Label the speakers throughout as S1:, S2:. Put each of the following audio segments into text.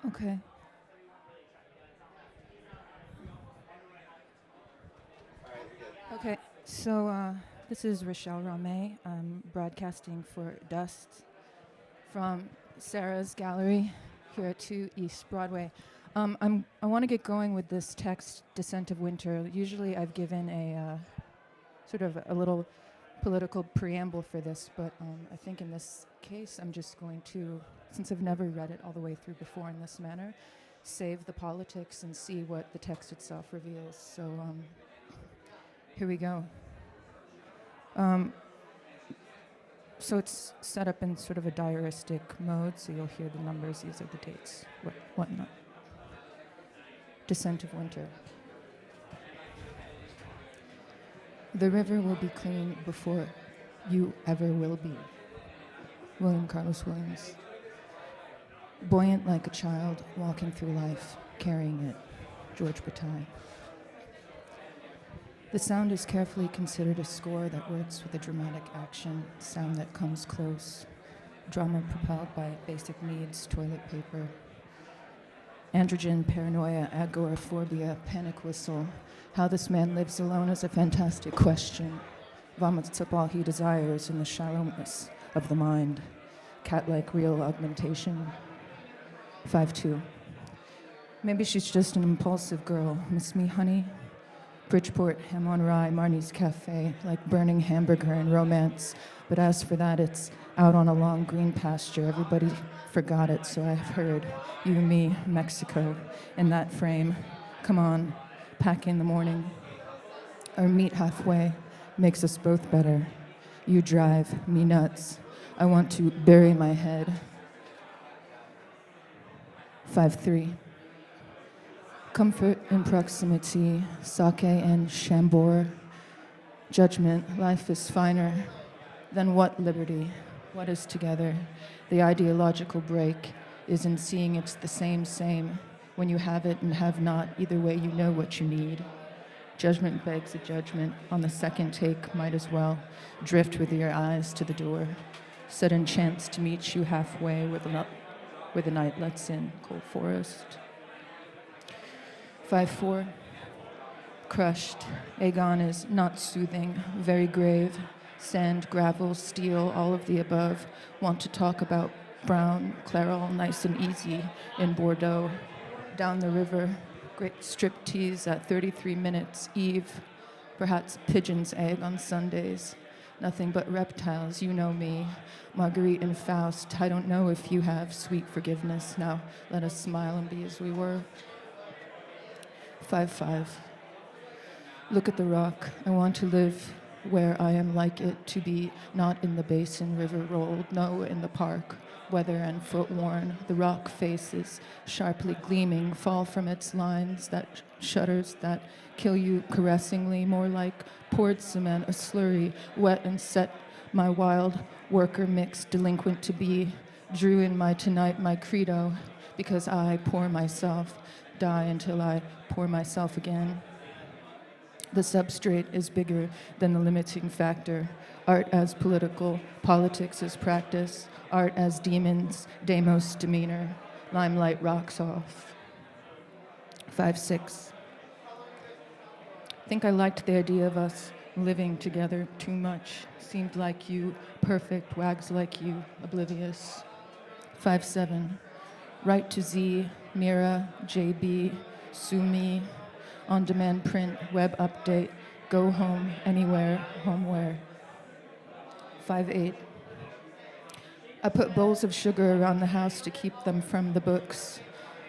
S1: Okay. Okay. So this is Rochelle Rahmé. I'm broadcasting for Dust from Sarah's Gallery here at 2 East Broadway. I want to get going with this text, Descent of Winter. Usually I've given a sort of a little political preamble for this, but I think in this case I'm just going to, since I've never read it all the way through before in this manner, save the politics and see what the text itself reveals. So here we go. So it's set up in sort of a diaristic mode, so you'll hear the numbers, these are the dates, whatnot. Descent of Winter. The river will be clean before you ever will be. William Carlos Williams. Buoyant like a child walking through life, carrying it. George Bataille. The sound is carefully considered a score that works with a dramatic action, sound that comes close, drama propelled by basic needs, toilet paper, androgen, paranoia, agoraphobia, panic whistle. How this man lives alone is a fantastic question. Vomits up all he desires in the shallowness of the mind. Cat-like real augmentation. 5'2". Maybe she's just an impulsive girl. Miss me, honey? Bridgeport, ham on rye, Marnie's Cafe, like burning hamburger and romance. But as for that, it's out on a long green pasture. Everybody forgot it, so I've heard. You, me, Mexico, in that frame. Come on, pack in the morning. Or meet halfway, makes us both better. You drive, me nuts. I want to bury my head. 5'3". Comfort in proximity, sake and Chambord. Judgment, life is finer. Then what liberty? What is together? The ideological break is in seeing it's the same. When you have it and have not, either way you know what you need. Judgment begs a judgment. On the second take, might as well drift with your eyes to the door. Sudden chance to meet you halfway where the night lets in, cold forest. 5'4". Crushed. Aegon is not soothing, very grave. Sand, gravel, steel, all of the above. Want to talk about brown, Clairol, nice and easy in Bordeaux. Down the river, great striptease at 33 minutes, Eve. Perhaps pigeon's egg on Sundays. Nothing but reptiles, you know me. Marguerite and Faust, I don't know if you have sweet forgiveness. Now let us smile and be as we were. 5'5". Look at the rock. I want to live where I am like it to be, not in the basin, river rolled, no, in the park. Weather and foot worn, the rock faces, sharply gleaming, fall from its lines, that shudders that kill you caressingly, more like poured cement, a slurry, wet and set, my wild worker mixed delinquent to be, drew in my tonight my credo, because I pour myself, die until I pour myself again. The substrate is bigger than the limiting factor. Art as political, politics as practice, art as demons, demos demeanor. Limelight rocks off. 5'6". Think I liked the idea of us living together too much. Seemed like you, perfect, wags like you, oblivious. 5'7". Right to Z, Mira, JB, Sumi, on-demand print, web update, go home, anywhere, homewhere. 5'8". I put bowls of sugar around the house to keep them from the books,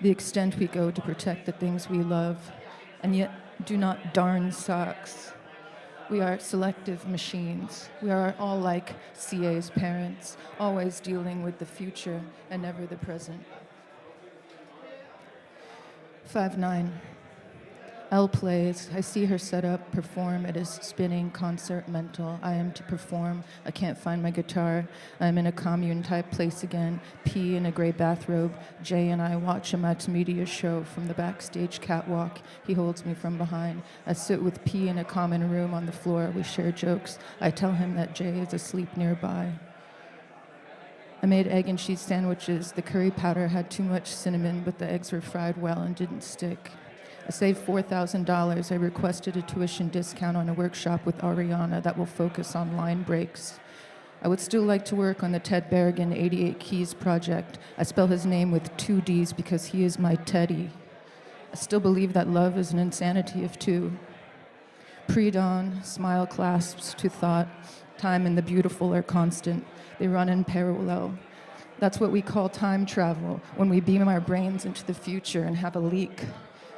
S1: the extent we go to protect the things we love, and yet do not darn socks. We are selective machines. We are all like CA's parents, always dealing with the future and never the present. 5'9". Elle plays. I see her set up, perform. It is spinning, concert, mental. I am to perform. I can't find my guitar. I'm in a commune-type place again. P in a gray bathrobe. Jay and I watch a multimedia show from the backstage catwalk. He holds me from behind. I sit with P in a common room on the floor. We share jokes. I tell him that Jay is asleep nearby. I made egg and cheese sandwiches. The curry powder had too much cinnamon, but the eggs were fried well and didn't stick. I saved $4,000. I requested a tuition discount on a workshop with Ariana that will focus on line breaks. I would still like to work on the Ted Berrigan 88 Keys project. I spell his name with 2 Ds because he is my Teddy. I still believe that love is an insanity of 2. Pre-dawn, smile clasps to thought. Time and the beautiful are constant. They run in parallel. That's what we call time travel, when we beam our brains into the future and have a leak.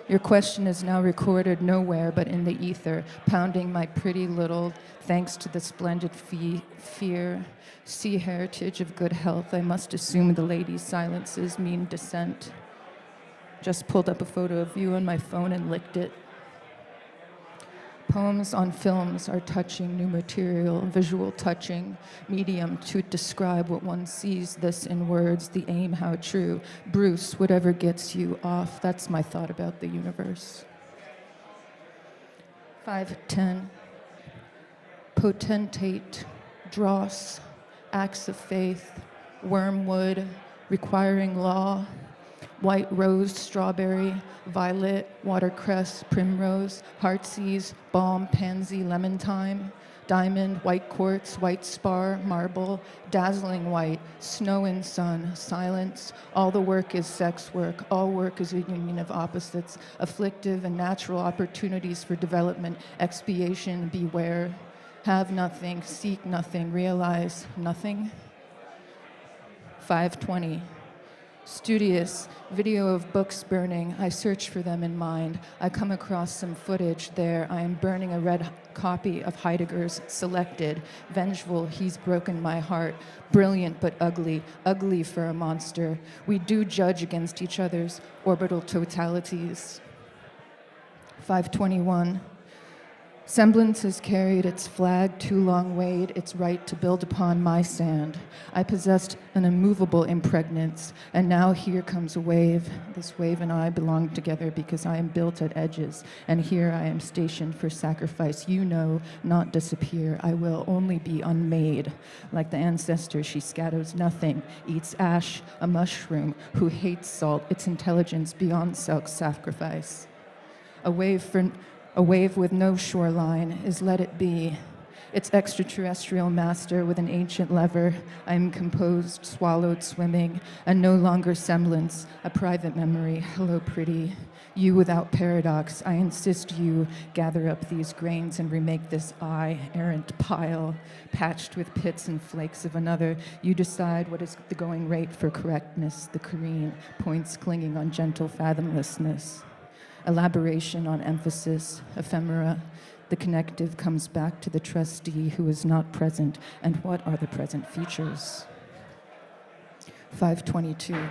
S1: Your question is now recorded nowhere but in the ether, pounding my pretty little, thanks to the splendid fear, sea heritage of good health. I must assume the lady's silences mean dissent. Just pulled up a photo of you on my phone and licked it. Poems on films are touching, new material, visual touching, medium to describe what one sees, this in words, the aim, how true. Bruce, whatever gets you off, that's my thought about the universe. 5:10. Potentate, dross, acts of faith, wormwood, requiring law, white rose, strawberry, violet, watercress, primrose, heartsease, balm, pansy, lemon thyme, diamond, white quartz, white spar, marble, dazzling white, snow and sun, silence. All the work is sex work. All work is a union of opposites, afflictive and natural opportunities for development, expiation, beware. Have nothing, seek nothing, realize nothing. 5:20. Studious, video of books burning. I search for them in mind. I come across some footage there. I am burning a red copy of Heidegger's Selected. Vengeful, he's broken my heart. Brilliant but ugly, ugly for a monster. We do judge against each other's orbital totalities. 5:21. Semblance has carried its flag too long weighed, its right to build upon my sand. I possessed an immovable impregnance, and now here comes a wave. This wave and I belong together because I am built at edges, and here I am stationed for sacrifice. You know, not disappear. I will only be unmade. Like the ancestor, she scatters nothing, eats ash, a mushroom, who hates salt, its intelligence beyond self-sacrifice. A wave with no shoreline is let it be. Its extraterrestrial master with an ancient lever. I am composed, swallowed, swimming, and no longer semblance, a private memory. Hello, pretty. You without paradox. I insist you gather up these grains and remake this I, errant pile, patched with pits and flakes of another. You decide what is the going rate for correctness, the careen, points clinging on gentle fathomlessness. Elaboration on emphasis, ephemera. The connective comes back to the trustee who is not present, and what are the present features? 5:22.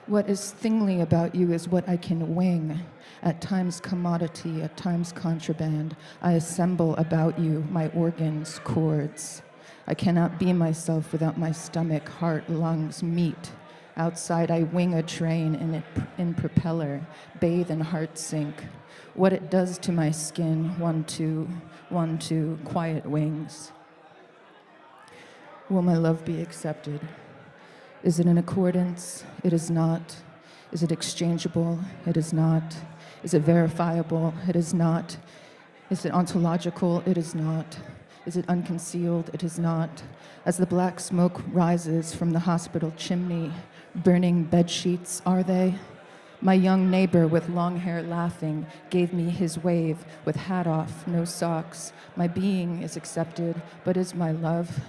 S1: What is thingly about you is what I can wing, at times commodity, at times contraband. I assemble about you my organs, chords. I cannot be myself without my stomach, heart, lungs, meat. Outside, I wing a train in propeller, bathe in heart sink. What it does to my skin, 1, 2, 1, 2, quiet wings. Will my love be accepted? Is it in accordance? It is not. Is it exchangeable? It is not. Is it verifiable? It is not. Is it ontological? It is not. Is it unconcealed? It is not. As the black smoke rises from the hospital chimney, burning bed sheets, are they? My young neighbor with long hair laughing gave me his wave with hat off, no socks. My being is accepted, but is my love?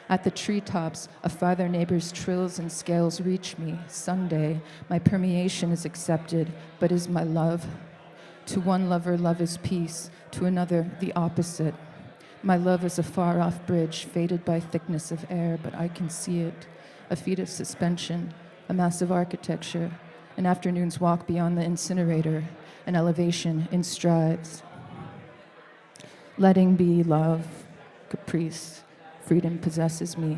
S1: At the treetops, a farther neighbor's trills and scales reach me. Sunday, my permeation is accepted, but is my love? To one lover, love is peace. To another, the opposite. My love is a far-off bridge, faded by thickness of air, but I can see it. A feat of suspension, a massive architecture, an afternoon's walk beyond the incinerator, an elevation in strides. Letting be love, caprice, freedom possesses me.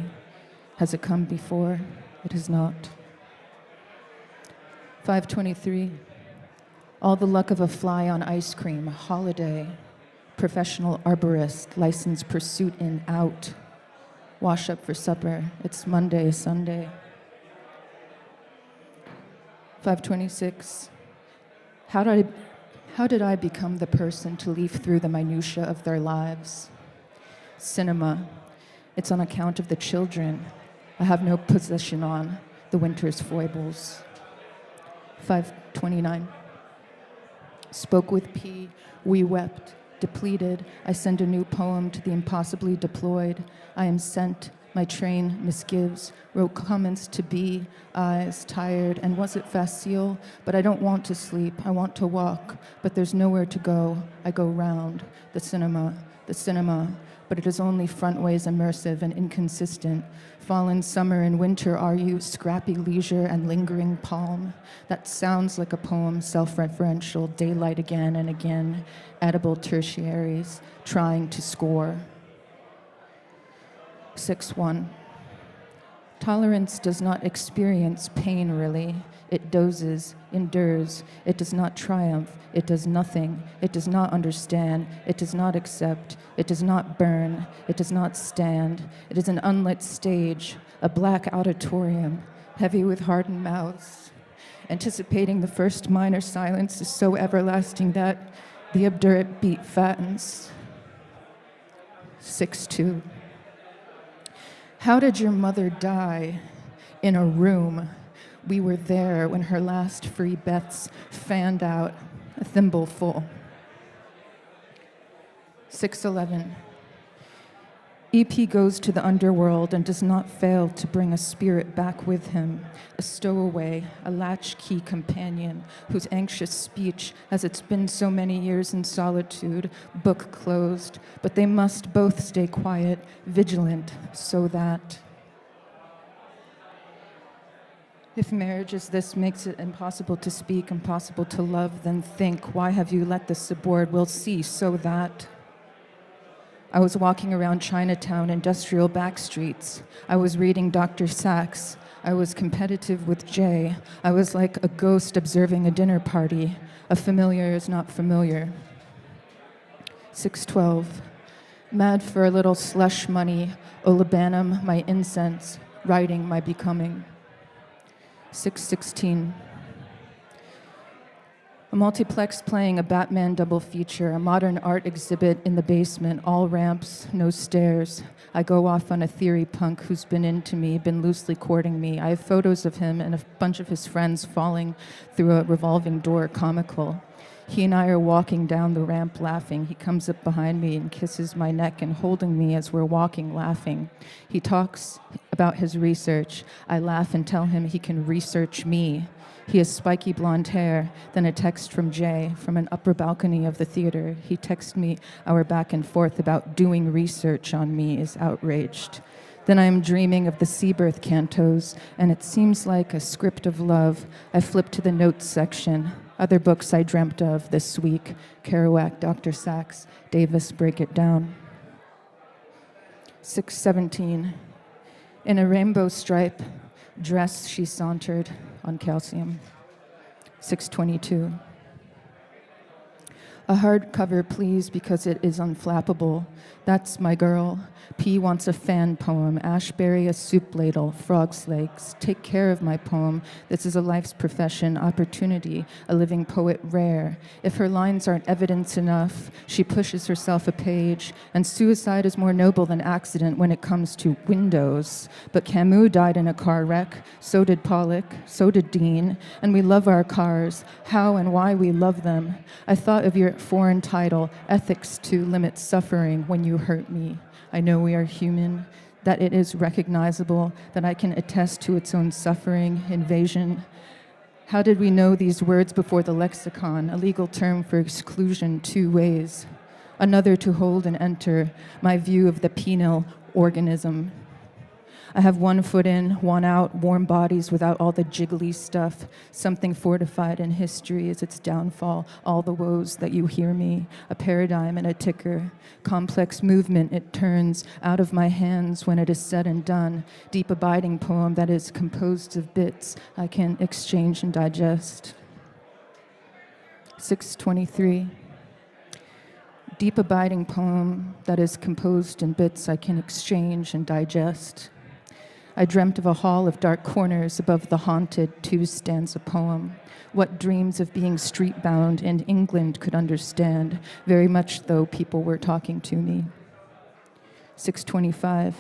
S1: Has it come before? It has not. 5:23. All the luck of a fly on ice cream, a holiday. Professional arborist, licensed pursuit in out. Wash up for supper. It's Monday, Sunday. 5:26. How did I become the person to leaf through the minutiae of their lives? Cinema. It's on account of the children. I have no possession on the winter's foibles. 5:29. Spoke with P. We wept. Depleted, I send a new poem to the impossibly deployed. I am sent, my train misgives, wrote comments to be, eyes, tired, and was it facile? But I don't want to sleep, I want to walk, but there's nowhere to go. I go round, the cinema, but it is only frontways immersive and inconsistent. Fallen summer and winter are you, scrappy leisure and lingering palm? That sounds like a poem, self-referential, daylight again and again, edible tertiaries, trying to score. 6:1. Tolerance does not experience pain, really. It dozes, endures. It does not triumph. It does nothing. It does not understand. It does not accept. It does not burn. It does not stand. It is an unlit stage, a black auditorium, heavy with hardened mouths. Anticipating the first minor silence is so everlasting that the obdurate beat fattens. 6:2. How did your mother die? In a room. We were there when her last free breaths fanned out, a thimbleful. 6:11. EP goes to the underworld and does not fail to bring a spirit back with him, a stowaway, a latchkey companion whose anxious speech, as it's been so many years in solitude, book closed, but they must both stay quiet, vigilant, so that if marriage is this makes it impossible to speak, impossible to love, then think, why have you let this aboard? We'll see, so that I was walking around Chinatown industrial backstreets. I was reading Dr. Sachs. I was competitive with Jay. I was like a ghost observing a dinner party. A familiar is not familiar. 6:12. Mad for a little slush money, Olabanum, my incense, writing my becoming. 6:16. A multiplex playing a Batman double feature, a modern art exhibit in the basement, all ramps, no stairs. I go off on a theory punk who's been into me, been loosely courting me. I have photos of him and a bunch of his friends falling through a revolving door, comical. He and I are walking down the ramp laughing. He comes up behind me and kisses my neck and holding me as we're walking laughing. He talks about his research. I laugh and tell him he can research me. He has spiky blonde hair, then a text from Jay from an upper balcony of the theater. He texts me our back and forth about doing research on me, is outraged. Then I am dreaming of the Seabirth cantos, and it seems like a script of love. I flip to the notes section. Other books I dreamt of this week, Kerouac, Dr. Sachs, Davis, Break It Down. 6:17. In a rainbow stripe dress she sauntered on calcium. 6:22. A hardcover, please, because it is unflappable. That's my girl. P wants a fan poem. Ashberry, a soup ladle, frog's legs. Take care of my poem. This is a life's profession, opportunity, a living poet rare. If her lines aren't evidence enough, she pushes herself a page. And suicide is more noble than accident when it comes to windows. But Camus died in a car wreck. So did Pollock. So did Dean. And we love our cars. How and why we love them. I thought of your foreign title, Ethics to Limit Suffering, when you hurt me. I know we are human, that it is recognizable, that I can attest to its own suffering, invasion. How did we know these words before the lexicon, a legal term for exclusion, two ways? Another to hold and enter, my view of the penal organism. I have one foot in, one out, warm bodies without all the jiggly stuff. Something fortified in history is its downfall, all the woes that you hear me, a paradigm and a ticker. Complex movement, it turns out of my hands when it is said and done. Deep abiding poem that is composed of bits I can exchange and digest. 6:23. deep abiding poem that is composed in bits I can exchange and digest. I dreamt of a hall of dark corners above the haunted two-stanza poem. What dreams of being street-bound in England could understand, very much though people were talking to me. 6:25.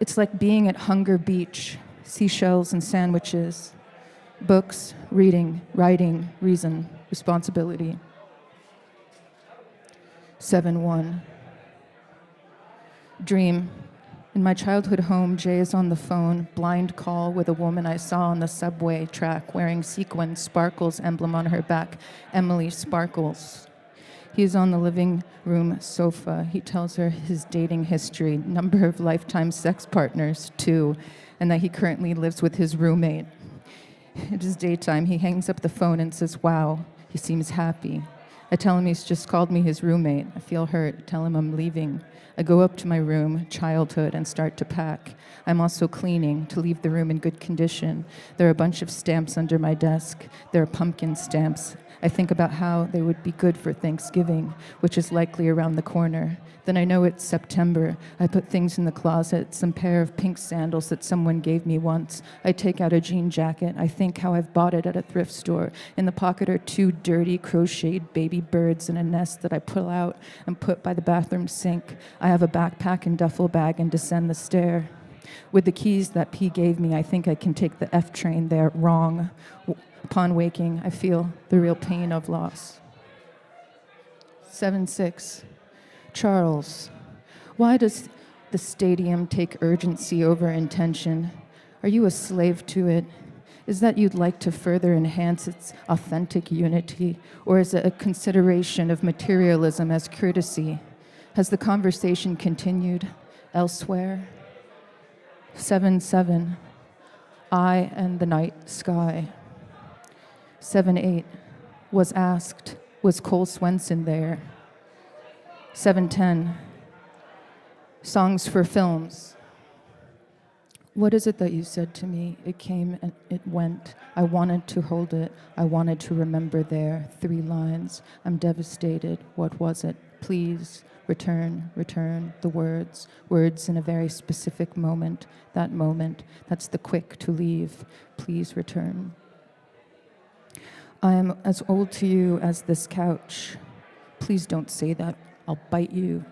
S1: It's like being at Hunger Beach, seashells and sandwiches, books, reading, writing, reason, responsibility. 7:1. Dream. In my childhood home, Jay is on the phone, blind call with a woman I saw on the subway track wearing sequin sparkles emblem on her back, Emily Sparkles. He is on the living room sofa. He tells her his dating history, number of lifetime sex partners, 2, and that he currently lives with his roommate. It is daytime. He hangs up the phone and says, wow, he seems happy. I tell him he's just called me his roommate. I feel hurt. Tell him I'm leaving. I go up to my room, childhood, and start to pack. I'm also cleaning to leave the room in good condition. There are a bunch of stamps under my desk. There are pumpkin stamps. I think about how they would be good for Thanksgiving, which is likely around the corner. Then I know it's September. I put things in the closet, some pair of pink sandals that someone gave me once. I take out a jean jacket. I think how I've bought it at a thrift store. In the pocket are 2 dirty crocheted baby birds in a nest that I pull out and put by the bathroom sink. I have a backpack and duffel bag and descend the stair. With the keys that P gave me, I think I can take the F train there. Wrong. Upon waking, I feel the real pain of loss. 7:6. Charles, why does the stadium take urgency over intention? Are you a slave to it? Is that you'd like to further enhance its authentic unity? Or is it a consideration of materialism as courtesy? Has the conversation continued elsewhere? 7:7. I and the night sky. 7:8. Was asked, was Cole Swenson there? 7:10. Songs for films. What is it that you said to me? It came and it went. I wanted to hold it. I wanted to remember there. 3 lines. I'm devastated. What was it? Please, return, return. The words. Words in a very specific moment. That moment. That's the quick to leave. Please return. I am as old to you as this couch. Please don't say that. I'll bite you.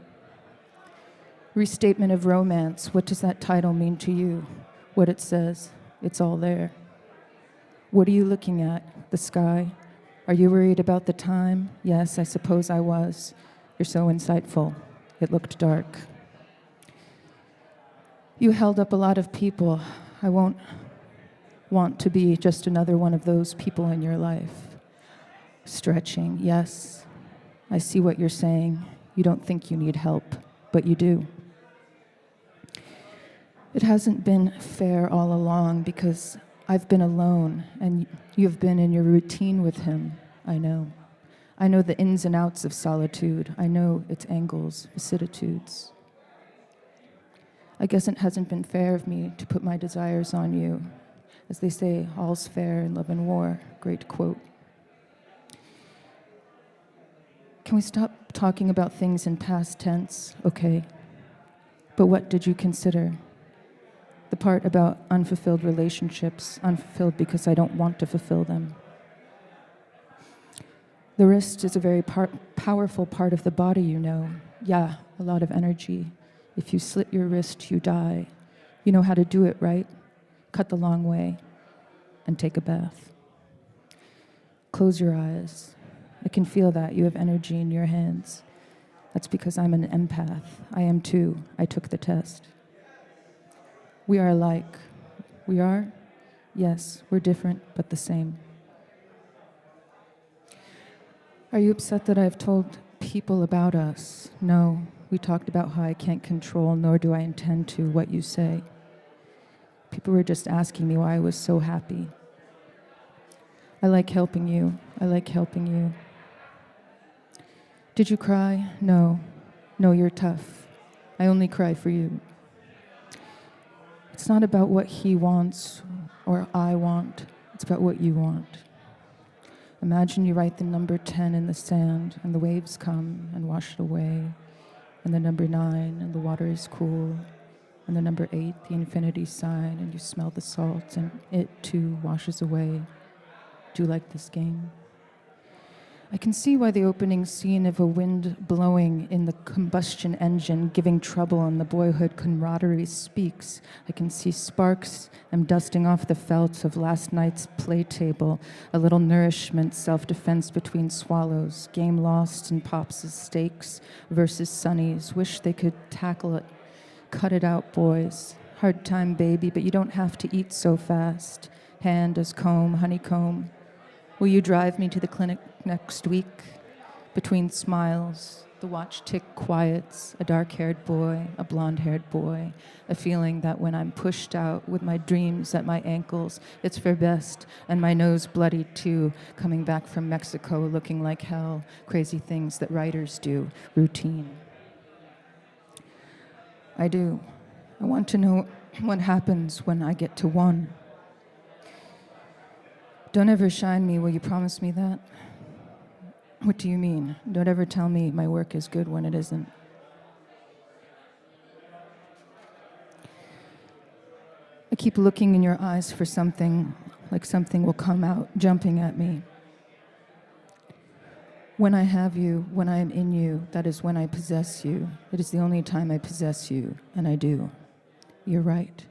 S1: Restatement of romance. What does that title mean to you? What it says. It's all there. What are you looking at? The sky? Are you worried about the time? Yes, I suppose I was. You're so insightful. It looked dark. You held up a lot of people. I won't want to be just another one of those people in your life. Stretching, yes. I see what you're saying. You don't think you need help, but you do. It hasn't been fair all along because I've been alone and you've been in your routine with him, I know. I know the ins and outs of solitude. I know its angles, vicissitudes. I guess it hasn't been fair of me to put my desires on you. As they say, all's fair in love and war. Great quote. Can we stop talking about things in past tense? Okay. But what did you consider? The part about unfulfilled relationships, unfulfilled because I don't want to fulfill them. The wrist is a very powerful part of the body, you know. Yeah, a lot of energy. If you slit your wrist, you die. You know how to do it, right? Cut the long way, and take a bath. Close your eyes. I can feel that. You have energy in your hands. That's because I'm an empath. I am too. I took the test. We are alike. We are? Yes, we're different, but the same. Are you upset that I've told people about us? No. We talked about how I can't control, nor do I intend to, what you say. People were just asking me why I was so happy. I like helping you. I like helping you. Did you cry? No. No, you're tough. I only cry for you. It's not about what he wants or I want. It's about what you want. Imagine you write the number 10 in the sand, and the waves come and wash it away, and the number 9, and the water is cool, and the number 8, the infinity sign, and you smell the salt, and it too washes away. Do you like this game? I can see why the opening scene of a wind blowing in the combustion engine, giving trouble, and the boyhood camaraderie speaks. I can see sparks and dusting off the felt of last night's play table, a little nourishment, self-defense between swallows, game lost in Pops' stakes versus Sonny's. Wish they could tackle it. Cut it out, boys. Hard time, baby, but you don't have to eat so fast. Hand as comb, honeycomb. Will you drive me to the clinic next week? Between smiles, the watch tick quiets, a dark-haired boy, a blonde-haired boy, a feeling that when I'm pushed out with my dreams at my ankles, it's for best, and my nose bloody too, coming back from Mexico looking like hell, crazy things that writers do, routine. I do. I want to know what happens when I get to 1. Don't ever shine me, will you promise me that? What do you mean? Don't ever tell me my work is good when it isn't. I keep looking in your eyes for something, like something will come out, jumping at me. When I have you, when I am in you, that is when I possess you. It is the only time I possess you, and I do. You're right.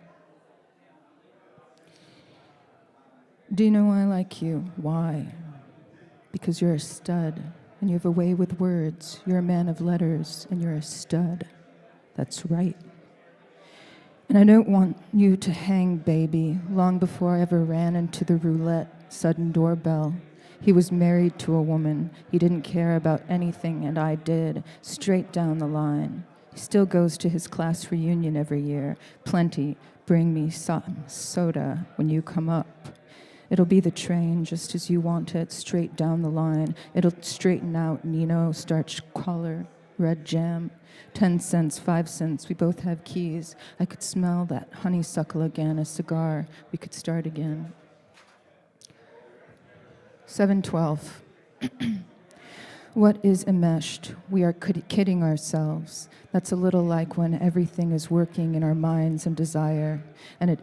S1: Do you know why I like you? Why? Because you're a stud, and you have a way with words. You're a man of letters, and you're a stud. That's right. And I don't want you to hang, baby. Long before I ever ran into the roulette, sudden doorbell. He was married to a woman. He didn't care about anything, and I did. Straight down the line. He still goes to his class reunion every year. Plenty. Bring me some soda when you come up. It'll be the train, just as you want it, straight down the line. It'll straighten out Nino, starch collar, red jam. 10 cents, 5 cents, we both have keys. I could smell that honeysuckle again, a cigar. We could start again. 7:12. What is enmeshed? We are kidding ourselves. That's a little like when everything is working in our minds and desire, and it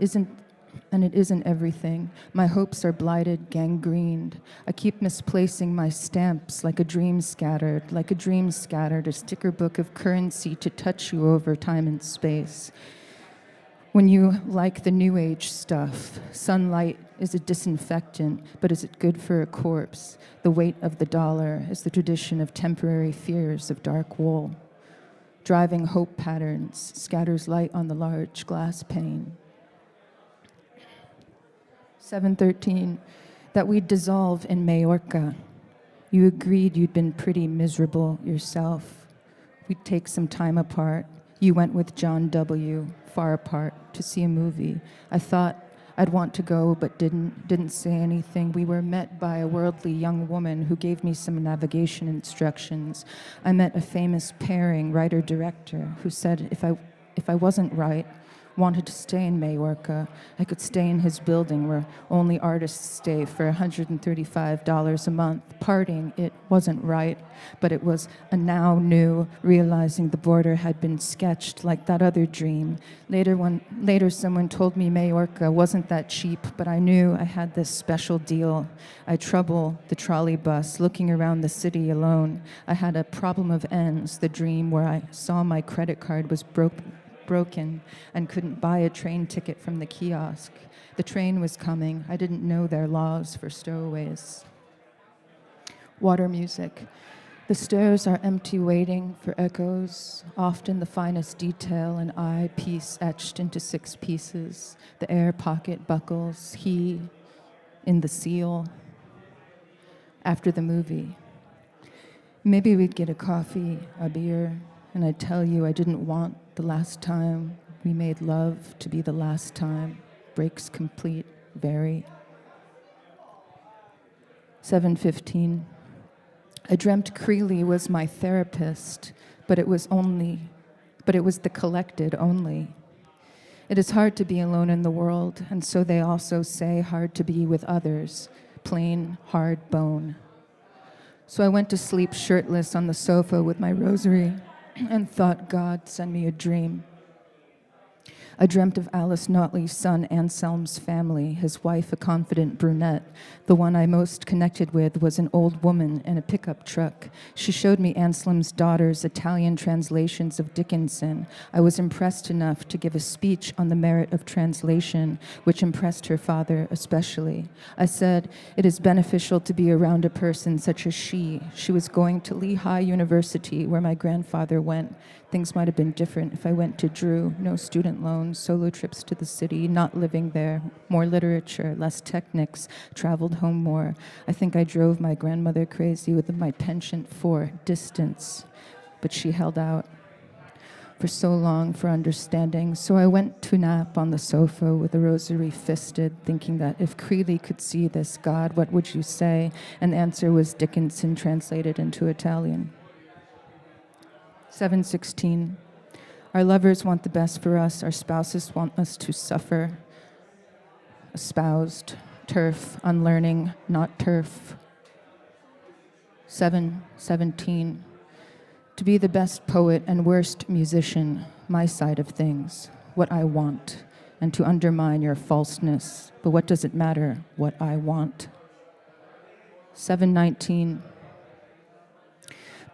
S1: isn't everything. My hopes are blighted, gangrened. I keep misplacing my stamps like a dream scattered, a sticker book of currency to touch you over time and space. When you like the new age stuff, sunlight is a disinfectant, but is it good for a corpse? The weight of the dollar is the tradition of temporary fears of dark wool. Driving hope patterns scatters light on the large glass pane. 7:13, that we'd dissolve in Majorca. You agreed you'd been pretty miserable yourself. We'd take some time apart. You went with John W., far apart, to see a movie. I thought I'd want to go, but didn't say anything. We were met by a worldly young woman who gave me some navigation instructions. I met a famous pairing writer-director who said if I wasn't right, wanted to stay in Majorca, I could stay in his building where only artists stay for $135 a month. Parting, it wasn't right, but it was a now new, realizing the border had been sketched like that other dream. Later someone told me Majorca wasn't that cheap, but I knew I had this special deal. I trouble the trolley bus, looking around the city alone. I had a problem of ends, the dream where I saw my credit card was broken and couldn't buy a train ticket from the kiosk. The train was coming. I didn't know their laws for stowaways. Water music. The stairs are empty, waiting for echoes, often the finest detail, an eye piece etched into 6 pieces. The air pocket buckles, he in the seal. After the movie. Maybe we'd get a coffee, a beer, and I'd tell you I didn't want the last time we made love to be the last time. Breaks complete, very. 7:15. I dreamt Creeley was my therapist, but it was the collected only. It is hard to be alone in the world, and so they also say hard to be with others. plain, hard bone. So I went to sleep shirtless on the sofa with my rosary and thought, God, send me a dream. I dreamt of Alice Notley's son Anselm's family, his wife a confident brunette. The one I most connected with was an old woman in a pickup truck. She showed me Anselm's daughter's Italian translations of Dickinson. I was impressed enough to give a speech on the merit of translation, which impressed her father especially. I said, it is beneficial to be around a person such as she. She was going to Lehigh University, where my grandfather went. Things might have been different if I went to Drew. No student loans, solo trips to the city, not living there, more literature, less technics, traveled home more. I think I drove my grandmother crazy with my penchant for distance, but she held out for so long for understanding. So I went to nap on the sofa with a rosary fisted, thinking that if Creeley could see this, God, what would you say? And the answer was Dickinson translated into Italian. 7:16. Our lovers want the best for us. Our spouses want us to suffer. Espoused, turf, unlearning, not turf. 7:17. To be the best poet and worst musician, my side of things, what I want, and to undermine your falseness. But what does it matter, what I want? 7:19.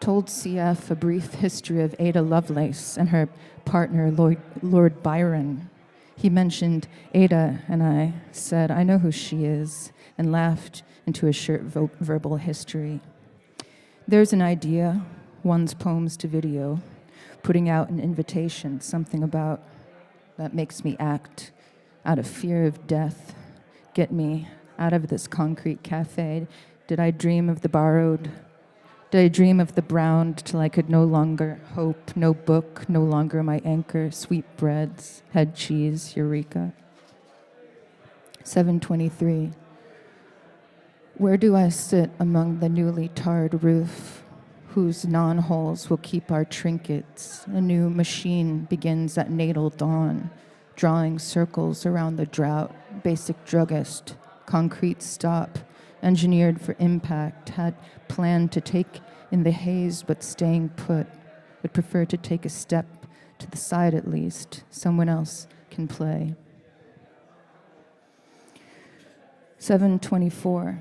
S1: Told CF a brief history of Ada Lovelace and her partner, Lord Byron. He mentioned Ada, and I said, I know who she is, and laughed into a short verbal history. There's an idea, one's poems to video, putting out an invitation, something about that makes me act out of fear of death. Get me out of this concrete cafe. Did I dream of the borrowed? Did I dream of the browned till I could no longer hope? No book, no longer my anchor. Sweet breads, head cheese, eureka. 7:23. Where do I sit among the newly tarred roof, whose non-holes will keep our trinkets? A new machine begins at natal dawn, drawing circles around the drought. Basic druggist, concrete stop, engineered for impact, had planned to take in the haze but staying put, would prefer to take a step to the side at least. Someone else can play. 7:24.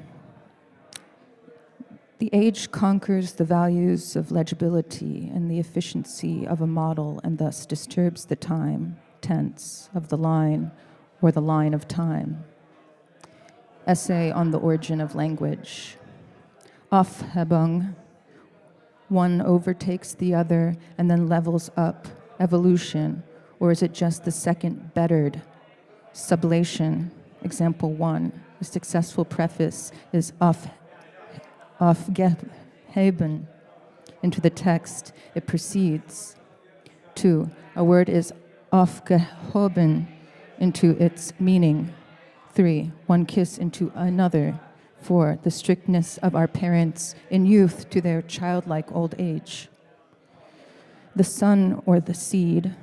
S1: The age conquers the values of legibility and the efficiency of a model and thus disturbs the time, tense, of the line or the line of time. Essay on the origin of language. Aufhebung. One overtakes the other and then levels up. Evolution. Or is it just the second bettered? Sublation. Example 1. A successful preface is aufgeheben. Into the text, it proceeds. 2. A word is aufgehoben into its meaning. 3. One kiss into another. 4. The strictness of our parents in youth to their childlike old age. The son or the seed,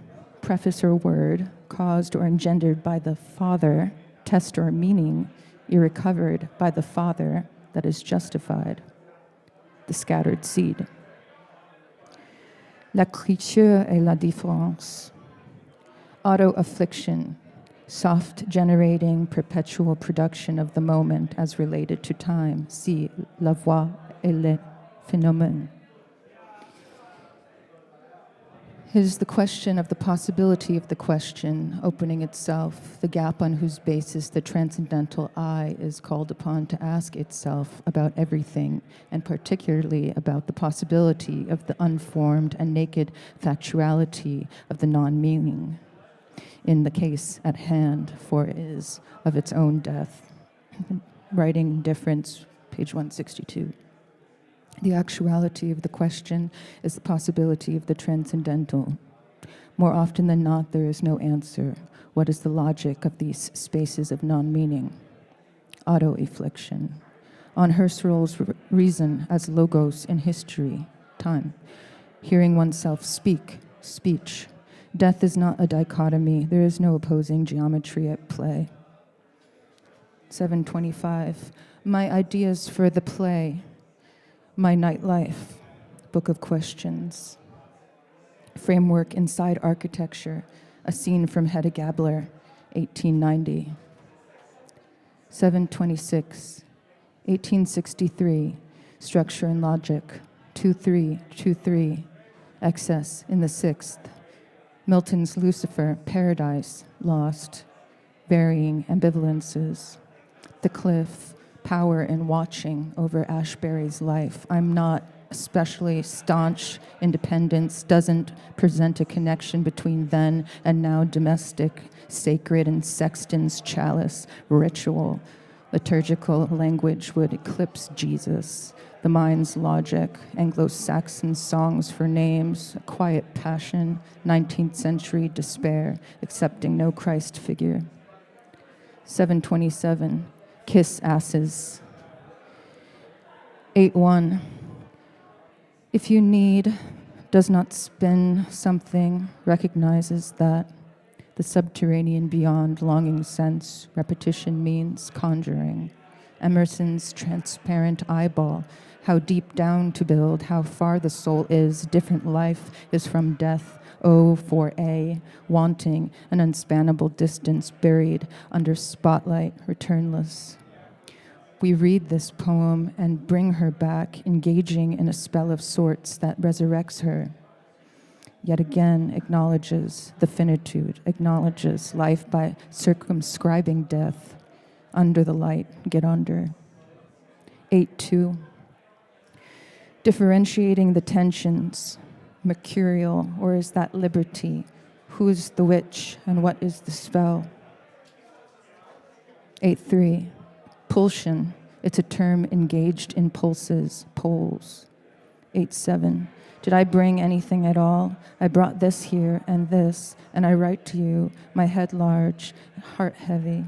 S1: preface or word, caused or engendered by the father, test or meaning, irrecovered by the father, that is justified. The scattered seed. L'écriture et la différence. Auto-affliction. Soft generating perpetual production of the moment as related to time. See la voix et le phénomène. It is the question of the possibility of the question opening itself, the gap on whose basis the transcendental I is called upon to ask itself about everything, and particularly about the possibility of the unformed and naked factuality of the non-meaning. In the case at hand, for it is of its own death. Writing difference, page 162. The actuality of the question is the possibility of the transcendental. More often than not, there is no answer. What is the logic of these spaces of non-meaning? Auto-affliction. On Husserl's reason as logos in history, time. Hearing oneself speak, speech. Death is not a dichotomy. There is no opposing geometry at play. 7:25. My ideas for the play, my nightlife, book of questions. Framework inside architecture, a scene from Hedda Gabler, 1890. 726, 1863, structure and logic, 2323, excess in the sixth. Milton's Lucifer, paradise, lost, varying ambivalences. The cliff, power in watching over Ashbury's life. I'm not especially staunch. Independence doesn't present a connection between then and now. Domestic, sacred, and sexton's chalice, ritual, liturgical language would eclipse Jesus. The mind's logic, Anglo-Saxon songs for names, a quiet passion, 19th century despair, accepting no Christ figure. 727, kiss asses. 8-1, if you need, does not spin something, recognizes that the subterranean beyond longing sense, repetition means conjuring. Emerson's transparent eyeball, how deep down to build, how far the soul is, different life is from death. O for A, wanting an unspannable distance buried under spotlight, returnless. We read this poem and bring her back, engaging in a spell of sorts that resurrects her. Yet again acknowledges the finitude, acknowledges life by circumscribing death. Under the light, get under. 8-2, differentiating the tensions, mercurial, or is that liberty? Who is the witch and what is the spell? 8-3, pulsion, it's a term engaged in pulses, poles. 8-7, did I bring anything at all? I brought this here and this, and I write to you, my head large, heart heavy.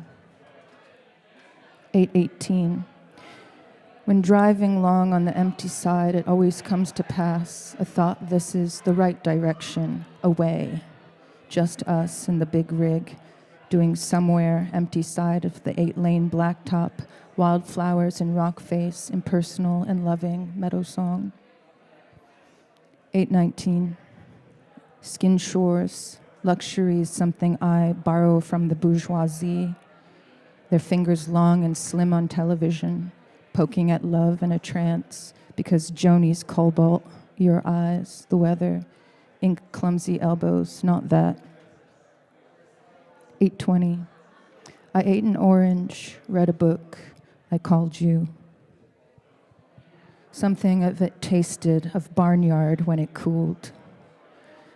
S1: 8-18, when driving long on the empty side, it always comes to pass, a thought this is the right direction, away. Just us and the big rig, doing somewhere empty side of the 8-lane blacktop, wildflowers and rock face, impersonal and loving meadow song. 8-19, skin shores, luxuries, something I borrow from the bourgeoisie, their fingers long and slim on television, poking at love in a trance, because Joni's cobalt, your eyes, the weather, ink clumsy elbows, not that. 8:20, I ate an orange, read a book, I called you. Something of it tasted of barnyard when it cooled.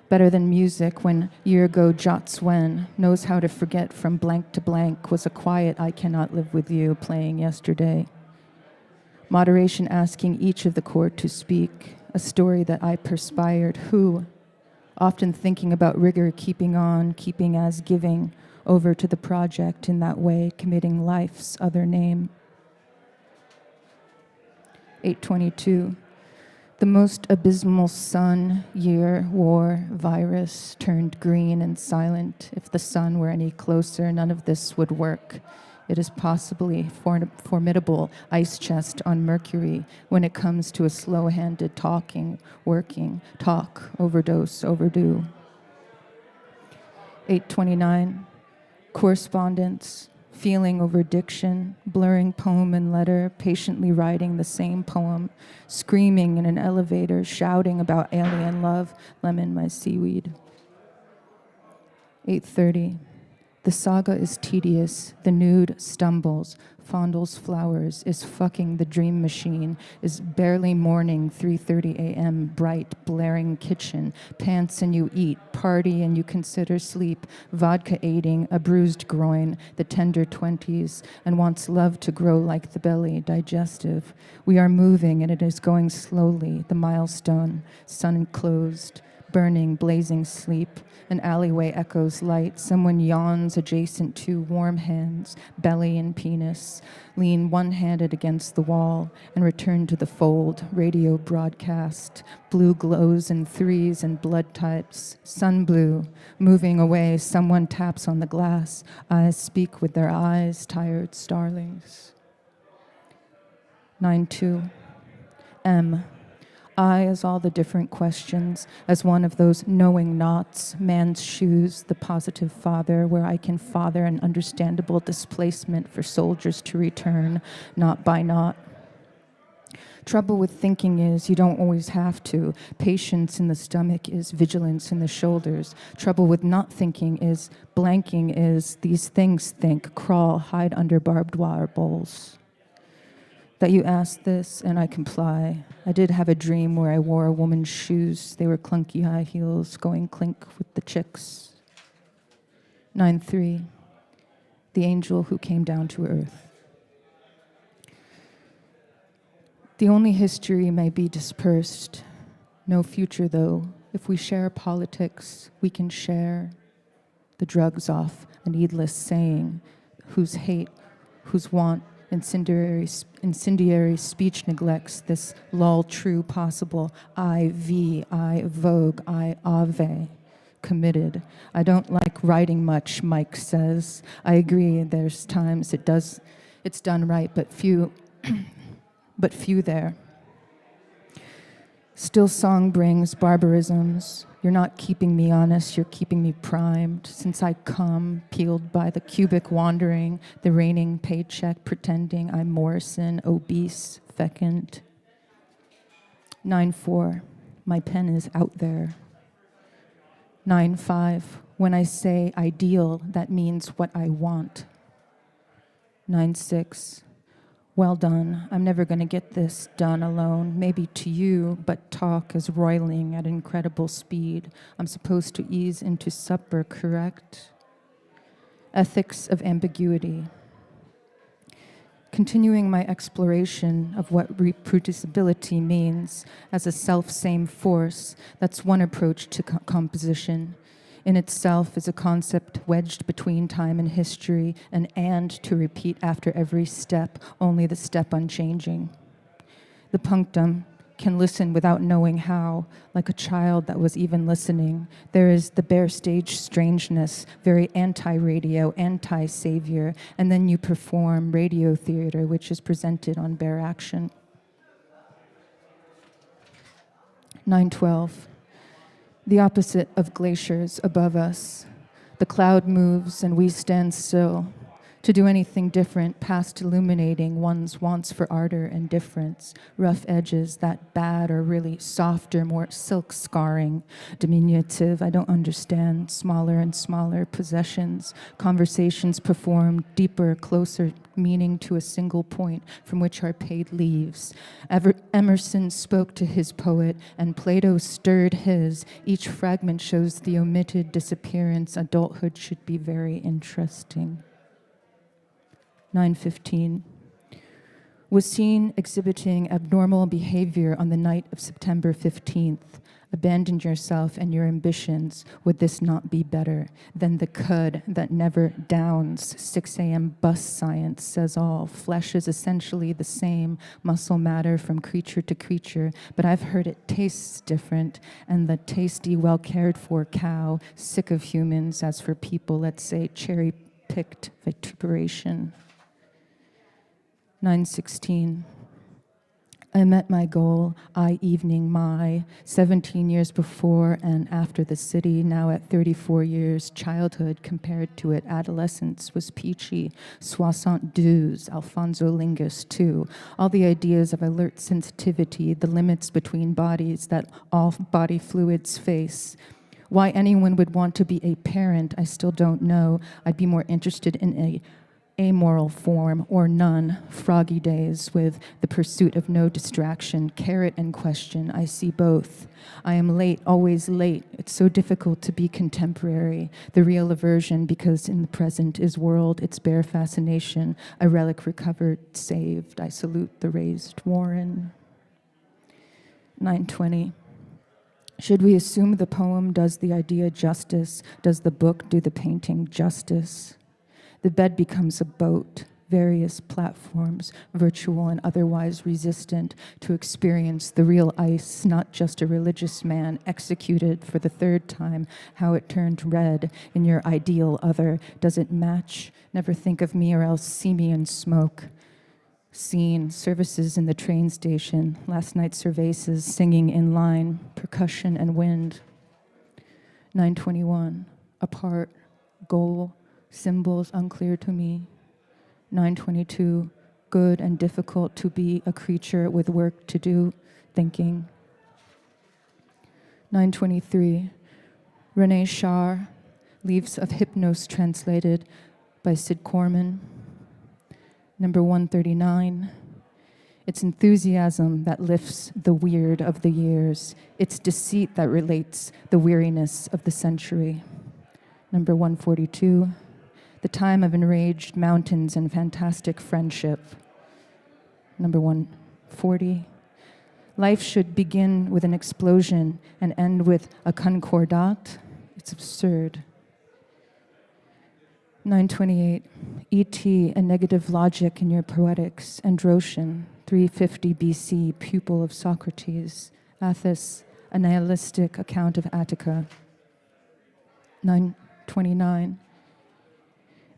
S1: Better than music when year ago Jots Wen knows how to forget from blank to blank was a quiet I cannot live with you playing yesterday. Moderation asking each of the court to speak, a story that I perspired, who, often thinking about rigor, keeping on, keeping as giving, over to the project in that way, committing life's other name. 8:22, the most abysmal sun, year, war, virus, turned green and silent. If the sun were any closer, none of this would work. It is possibly formidable ice chest on Mercury when it comes to a slow-handed talking, working, talk, overdose, overdue. 8:29, correspondence, feeling over diction, blurring poem and letter, patiently writing the same poem, screaming in an elevator, shouting about alien love, lemon my seaweed. 8:30, the saga is tedious, the nude stumbles, fondles flowers, is fucking the dream machine, is barely morning, 3:30 a.m., bright, blaring kitchen, pants and you eat, party and you consider sleep, vodka aiding, a bruised groin, the tender 20s, and wants love to grow like the belly, digestive. We are moving and it is going slowly, the milestone, sun closed, burning, blazing sleep. An alleyway echoes light. Someone yawns adjacent to warm hands, belly and penis. Lean one-handed against the wall and return to the fold. Radio broadcast. Blue glows in threes and blood types. Sun blue. Moving away, someone taps on the glass. Eyes speak with their eyes, tired starlings. 9-2. M. I as all the different questions, as one of those knowing knots, man's shoes, the positive father, where I can father an understandable displacement for soldiers to return, knot by knot. Trouble with thinking is you don't always have to. Patience in the stomach is vigilance in the shoulders. Trouble with not thinking is blanking is these things think, crawl, hide under barbed wire bowls. That you asked this, and I comply. I did have a dream where I wore a woman's shoes. They were clunky high heels, going clink with the chicks. 9-3. The angel who came down to earth. The only history may be dispersed. No future, though. If we share politics, we can share the drugs off a needless saying, whose hate, whose want, incendiary speech neglects this lull true possible. I vogue, I ave, committed. I don't like writing much, Mike says. I agree, there's times it's done right, but few there. Still song brings barbarisms. You're not keeping me honest, you're keeping me primed. Since I come, peeled by the cubic wandering, the raining paycheck, pretending I'm Morrison, obese, fecund. 9-4, my pen is out there. 9-5, when I say ideal, that means what I want. 9-6, well done. I'm never going to get this done alone. Maybe to you, but talk is roiling at incredible speed. I'm supposed to ease into supper, correct? Ethics of ambiguity. Continuing my exploration of what reproducibility means as a self-same force, that's one approach to composition. In itself is a concept wedged between time and history, and to repeat after every step, only the step unchanging. The punctum can listen without knowing how, like a child that was even listening. There is the bare stage strangeness, very anti-radio, anti-savior, and then you perform radio theater, which is presented on bare action. 9-12. The opposite of glaciers above us. The cloud moves and we stand still. To do anything different past illuminating one's wants for ardor and difference, rough edges, that bad or really softer, more silk scarring, diminutive, I don't understand, smaller and smaller possessions, conversations performed, deeper, closer, meaning to a single point from which our paid leaves. Emerson spoke to his poet, and Plato stirred his. Each fragment shows the omitted disappearance. Adulthood should be very interesting. 9:15. Was seen exhibiting abnormal behavior on the night of September 15th. Abandon yourself and your ambitions. Would this not be better than the cud that never downs? 6 a.m. bus science says all. Flesh is essentially the same, muscle matter from creature to creature, but I've heard it tastes different, and the tasty, well-cared-for cow, sick of humans, as for people, let's say, cherry-picked vituperation. 9:16. I met my goal, evening my 17 years before and after the city, now at 34 years, childhood compared to it, adolescence was peachy, 62, Alfonso Lingus too, all the ideas of alert sensitivity, the limits between bodies that all body fluids face. Why anyone would want to be a parent, I still don't know. I'd be more interested in a amoral form or none, froggy days with the pursuit of no distraction, carrot and question, I see both. I am late, always late. It's so difficult to be contemporary. The real aversion, because in the present is world, its bare fascination, a relic recovered, saved. I salute the raised Warren. 9:20. Should we assume the poem does the idea justice? Does the book do the painting justice? The bed becomes a boat, various platforms, virtual and otherwise resistant to experience the real ice, not just a religious man executed for the third time, how it turned red in your ideal other. Does it match? Never think of me or else see me in smoke. Scene, services in the train station, last night's cervezas, singing in line, percussion and wind. 9:21, apart, goal, symbols unclear to me. 9:22, good and difficult to be a creature with work to do, thinking. 9:23, Renee Shar, Leaves of Hypnos translated by Sid Corman. Number 139, it's enthusiasm that lifts the weird of the years. It's deceit that relates the weariness of the century. Number 142, the time of enraged mountains and fantastic friendship. Number 140, life should begin with an explosion and end with a concordat. It's absurd. 928, E.T., a negative logic in your poetics, Androcian, 350 BC, pupil of Socrates, Athos, a nihilistic account of Attica. 929,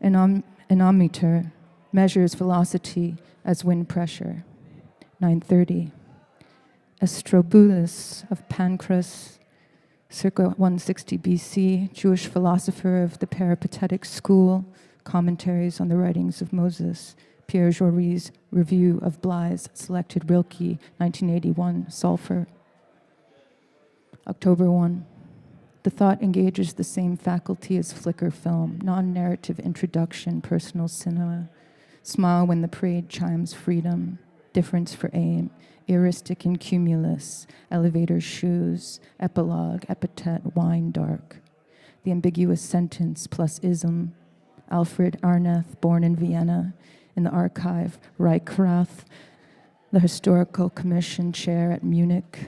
S1: Enometer, measures velocity as wind pressure. 930, Astrobulus of Pancras, circa 160 BC, Jewish philosopher of the Peripatetic school, commentaries on the writings of Moses, Pierre Jory's review of Bly's selected Rilke, 1981, Sulfur. October 1, the thought engages the same faculty as flicker film, non-narrative introduction, personal cinema, smile when the parade chimes freedom, difference for aim, heuristic and cumulus, elevator shoes, epilogue, epithet, wine dark. The ambiguous sentence plus ism, Alfred Arneth, born in Vienna, in the archive, Reichrath, the historical commission chair at Munich.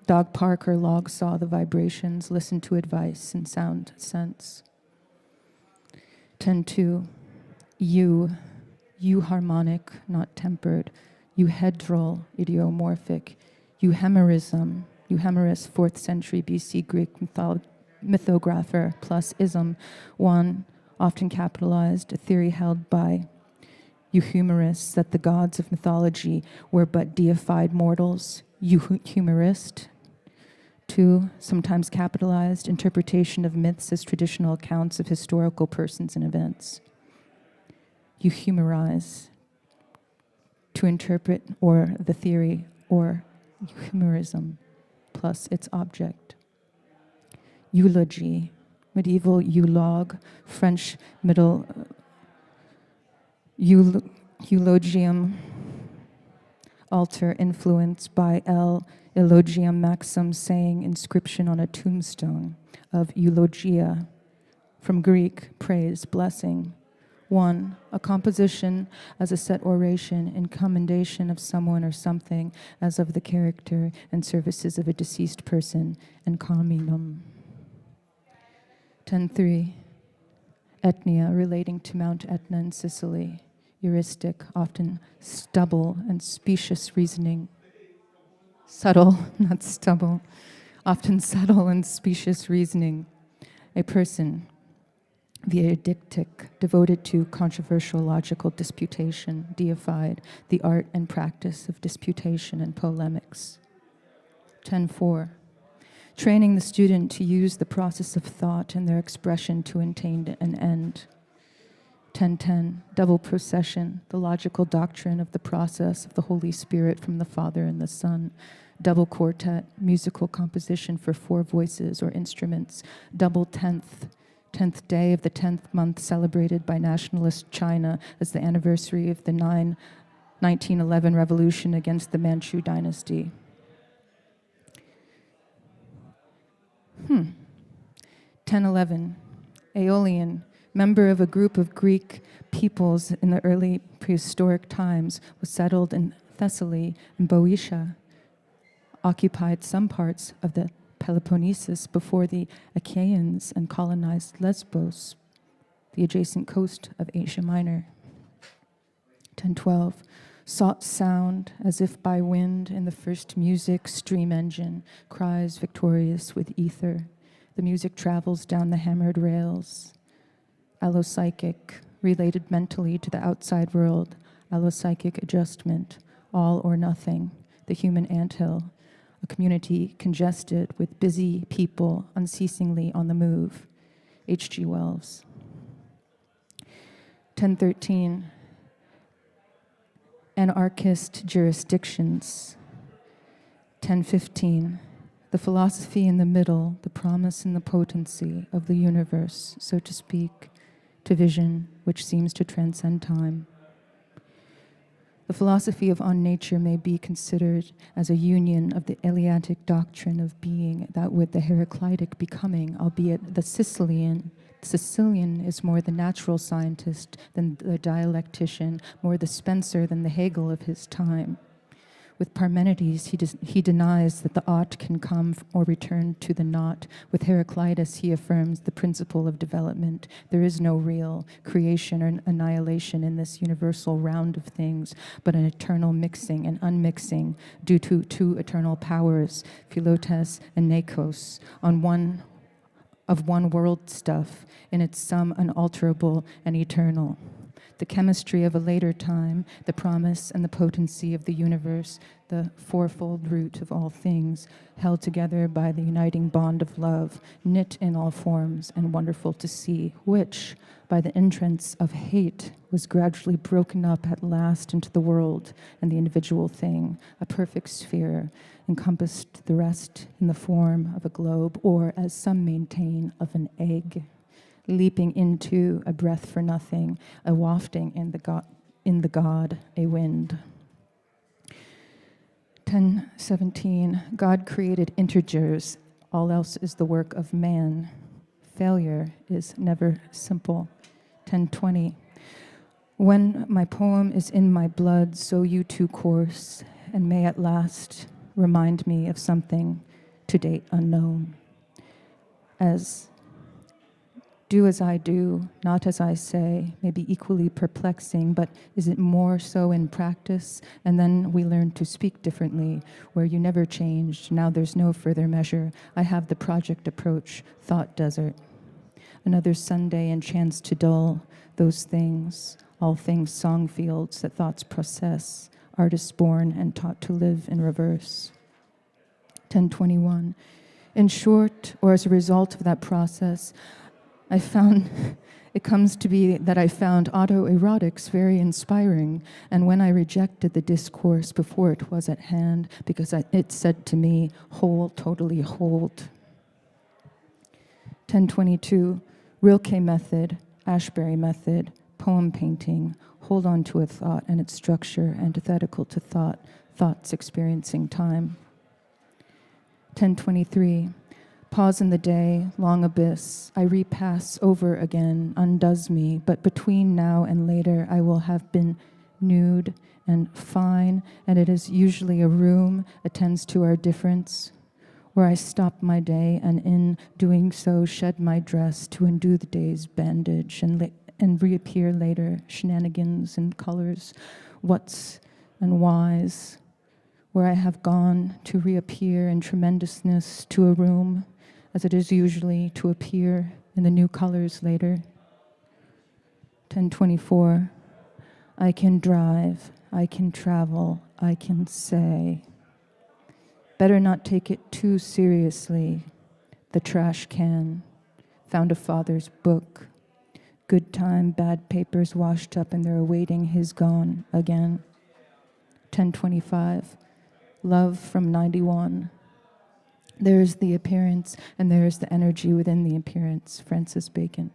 S1: Dog Parker log saw the vibrations, listened to advice and sound sense. 10.2, euharmonic, not tempered, euhedral, idiomorphic, euhemerism, euhemerus, 4th century BC Greek mythographer, plus ism, one, often capitalized, a theory held by euhumerists that the gods of mythology were but deified mortals, euhumerist. 2, sometimes capitalized, interpretation of myths as traditional accounts of historical persons and events. Euhumerize, to interpret, or the theory, or euhemerism, plus its object. Eulogy, medieval eulogue, French middle eulogium, altar influenced by L. Elogium Maxim saying inscription on a tombstone of eulogia, from Greek, praise, blessing. 1, a composition as a set oration in commendation of someone or something as of the character and services of a deceased person, encomium. 10.3, Etnia, relating to Mount Etna in Sicily, heuristic, often stubble and specious reasoning. Subtle, not stubble, often subtle and specious reasoning. A person, Viadictic, devoted to controversial logical disputation, deified, the art and practice of disputation and polemics. 10.4, training the student to use the process of thought and their expression to attain an end. 10.10, double procession, the logical doctrine of the process of the Holy Spirit from the Father and the Son. Double quartet, musical composition for 4 voices or instruments. Double 10th day of the 10th month celebrated by nationalist China as the anniversary of the 1911 revolution against the Manchu dynasty. 1011, Aeolian, member of a group of Greek peoples in the early prehistoric times, was settled in Thessaly and Boeotia, occupied some parts of the Peloponnesus before the Achaeans, and colonized Lesbos, the adjacent coast of Asia Minor. 1012, sought sound as if by wind in the first music stream engine, cries victorious with ether. The music travels down the hammered rails. Allopsychic, related mentally to the outside world. allopsychic adjustment, all or nothing, the human anthill, a community congested with busy people unceasingly on the move. H.G. Wells. 1013, anarchist jurisdictions. 1015, the philosophy in the middle, the promise and the potency of the universe, so to speak, to vision which seems to transcend time. The philosophy of on nature may be considered as a union of the Eleatic doctrine of being, that with the Heraclitic becoming, albeit the Sicilian is more the natural scientist than the dialectician, more the Spencer than the Hegel of his time. With Parmenides, he denies that the ought can come or return to the not. With Heraclitus, he affirms the principle of development. There is no real creation or annihilation in this universal round of things, but an eternal mixing and unmixing due to two eternal powers, Philotes and Nekos, on one world stuff, in its sum unalterable and eternal. The chemistry of a later time, the promise and the potency of the universe, the fourfold root of all things, held together by the uniting bond of love, knit in all forms and wonderful to see, which, by the entrance of hate, was gradually broken up at last into the world and the individual thing, a perfect sphere, encompassed the rest in the form of a globe, or, as some maintain, of an egg, leaping into a breath for nothing, a wafting in the God, a wind. 1017, God created integers, all else is the work of man. Failure is never simple. 1020, when my poem is in my blood, so you too course, and may at last remind me of something to date unknown. Do as I do, not as I say, may be equally perplexing, but is it more so in practice? And then we learn to speak differently, where you never changed, now there's no further measure. I have the project approach, thought desert. Another Sunday and chance to dull those things, all things song fields that thoughts process, artists born and taught to live in reverse. 1021, in short, or as a result of that process, it comes to be that I found autoerotics very inspiring, and when I rejected the discourse before it was at hand, because it said to me, hold, totally hold. 1022, Rilke method, Ashbery method, poem painting, hold on to a thought and its structure, antithetical to thoughts experiencing time. 1023, pause in the day, long abyss, I repass over again, undoes me, but between now and later I will have been nude and fine, and it is usually a room attends to our difference, where I stop my day and in doing so shed my dress to undo the day's bandage and reappear later, shenanigans and colors, whats and whys, where I have gone to reappear in tremendousness to a room, as it is usually to appear in the new colors later. 1024, I can drive, I can travel, I can say. Better not take it too seriously. The trash can, found a father's book. Good time, bad papers washed up and they're awaiting his gone again. 1025, love from 91. There is the appearance, and there is the energy within the appearance, Francis Bacon.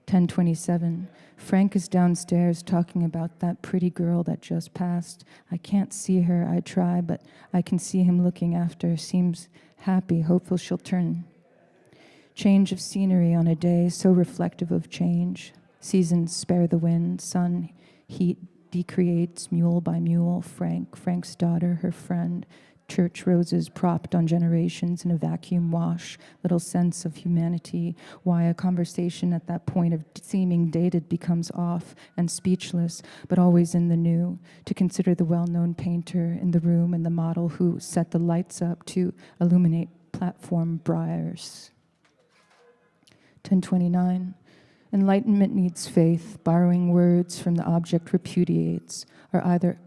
S1: 1027, Frank is downstairs talking about that pretty girl that just passed. I can't see her, I try, but I can see him looking after, seems happy, hopeful she'll turn. Change of scenery on a day so reflective of change. Seasons spare the wind, sun, heat decreates mule by mule, Frank's daughter, her friend, church roses propped on generations in a vacuum wash, little sense of humanity, why a conversation at that point of seeming dated becomes off and speechless, but always in the new, to consider the well-known painter in the room and the model who set the lights up to illuminate platform briars. 1029, Enlightenment needs faith. Borrowing words from the object repudiates, are either